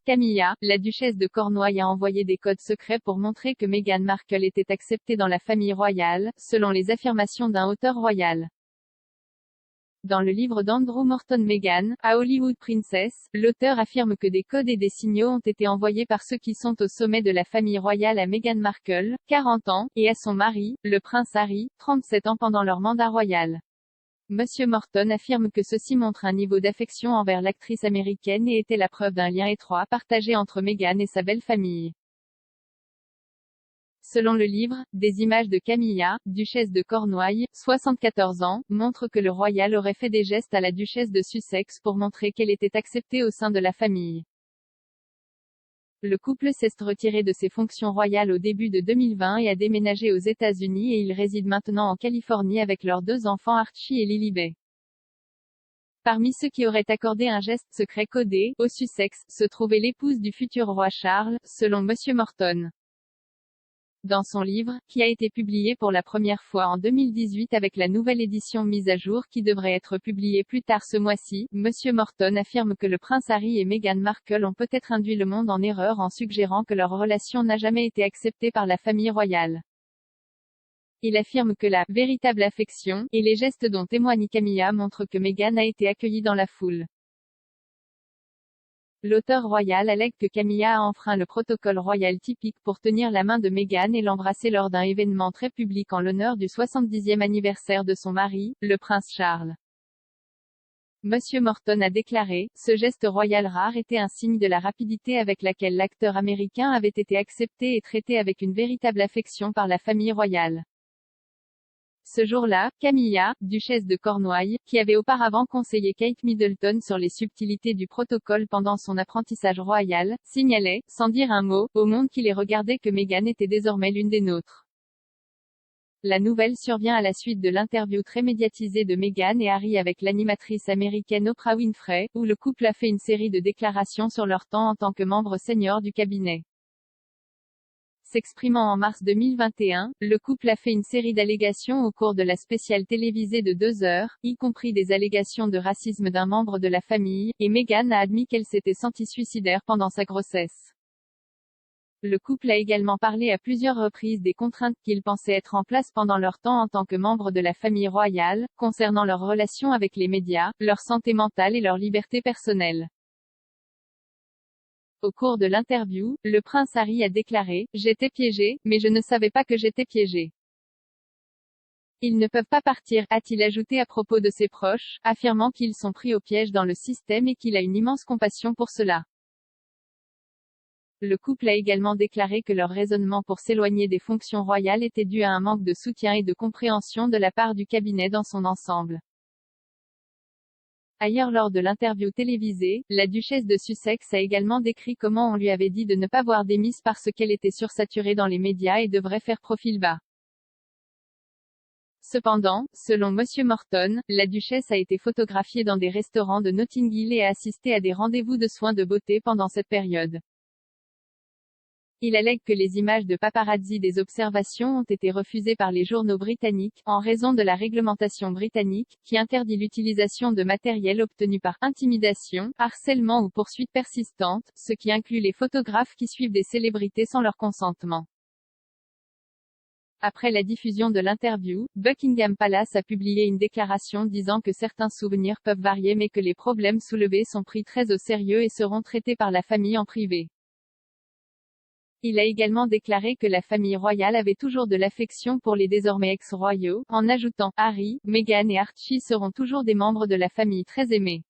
Camilla, la duchesse de Cornouailles a envoyé des codes secrets pour montrer que Meghan Markle était acceptée dans la famille royale, selon les affirmations d'un auteur royal. Dans le livre d'Andrew Morton Meghan, A Hollywood Princess, l'auteur affirme que des codes et des signaux ont été envoyés par ceux qui sont au sommet de la famille royale à Meghan Markle, 40 ans, et à son mari, le prince Harry, 37 ans pendant leur mandat royal. Monsieur Morton affirme que ceci montre un niveau d'affection envers l'actrice américaine et était la preuve d'un lien étroit partagé entre Meghan et sa belle famille. Selon le livre, des images de Camilla, duchesse de Cornouailles, 74 ans, montrent que le royal aurait fait des gestes à la duchesse de Sussex pour montrer qu'elle était acceptée au sein de la famille. Le couple s'est retiré de ses fonctions royales au début de 2020 et a déménagé aux États-Unis et il réside maintenant en Californie avec leurs 2 enfants Archie et Lilibet. Parmi ceux qui auraient accordé un geste secret codé, au Sussex, se trouvait l'épouse du futur roi Charles, selon Monsieur Morton. Dans son livre, qui a été publié pour la première fois en 2018 avec la nouvelle édition mise à jour qui devrait être publiée plus tard ce mois-ci, Monsieur Morton affirme que le prince Harry et Meghan Markle ont peut-être induit le monde en erreur en suggérant que leur relation n'a jamais été acceptée par la famille royale. Il affirme que la véritable affection et les gestes dont témoigne Camilla montrent que Meghan a été accueillie dans la foule. L'auteur royal allègue que Camilla a enfreint le protocole royal typique pour tenir la main de Meghan et l'embrasser lors d'un événement très public en l'honneur du 70e anniversaire de son mari, le prince Charles. Monsieur Morton a déclaré, ce geste royal rare était un signe de la rapidité avec laquelle l'acteur américain avait été accepté et traité avec une véritable affection par la famille royale. Ce jour-là, Camilla, duchesse de Cornouailles, qui avait auparavant conseillé Kate Middleton sur les subtilités du protocole pendant son apprentissage royal, signalait, sans dire un mot, au monde qui les regardait que Meghan était désormais l'une des nôtres. La nouvelle survient à la suite de l'interview très médiatisée de Meghan et Harry avec l'animatrice américaine Oprah Winfrey, où le couple a fait une série de déclarations sur leur temps en tant que membre senior du cabinet. S'exprimant en mars 2021, le couple a fait une série d'allégations au cours de la spéciale télévisée de 2 heures, y compris des allégations de racisme d'un membre de la famille, et Meghan a admis qu'elle s'était sentie suicidaire pendant sa grossesse. Le couple a également parlé à plusieurs reprises des contraintes qu'ils pensaient être en place pendant leur temps en tant que membre de la famille royale, concernant leurs relations avec les médias, leur santé mentale et leur liberté personnelle. Au cours de l'interview, le prince Harry a déclaré « J'étais piégé, mais je ne savais pas que j'étais piégé. Ils ne peuvent pas partir », a-t-il ajouté à propos de ses proches, affirmant qu'ils sont pris au piège dans le système et qu'il a une immense compassion pour cela. Le couple a également déclaré que leur raisonnement pour s'éloigner des fonctions royales était dû à un manque de soutien et de compréhension de la part du cabinet dans son ensemble. Ailleurs lors de l'interview télévisée, la duchesse de Sussex a également décrit comment on lui avait dit de ne pas voir des Miss parce qu'elle était sursaturée dans les médias et devrait faire profil bas. Cependant, selon Monsieur Morton, la duchesse a été photographiée dans des restaurants de Notting Hill et a assisté à des rendez-vous de soins de beauté pendant cette période. Il allègue que les images de paparazzi des observations ont été refusées par les journaux britanniques, en raison de la réglementation britannique, qui interdit l'utilisation de matériel obtenu par intimidation, harcèlement ou poursuite persistante, ce qui inclut les photographes qui suivent des célébrités sans leur consentement. Après la diffusion de l'interview, Buckingham Palace a publié une déclaration disant que certains souvenirs peuvent varier mais que les problèmes soulevés sont pris très au sérieux et seront traités par la famille en privé. Il a également déclaré que la famille royale avait toujours de l'affection pour les désormais ex-royaux, en ajoutant « Harry, Meghan et Archie seront toujours des membres de la famille très aimés ».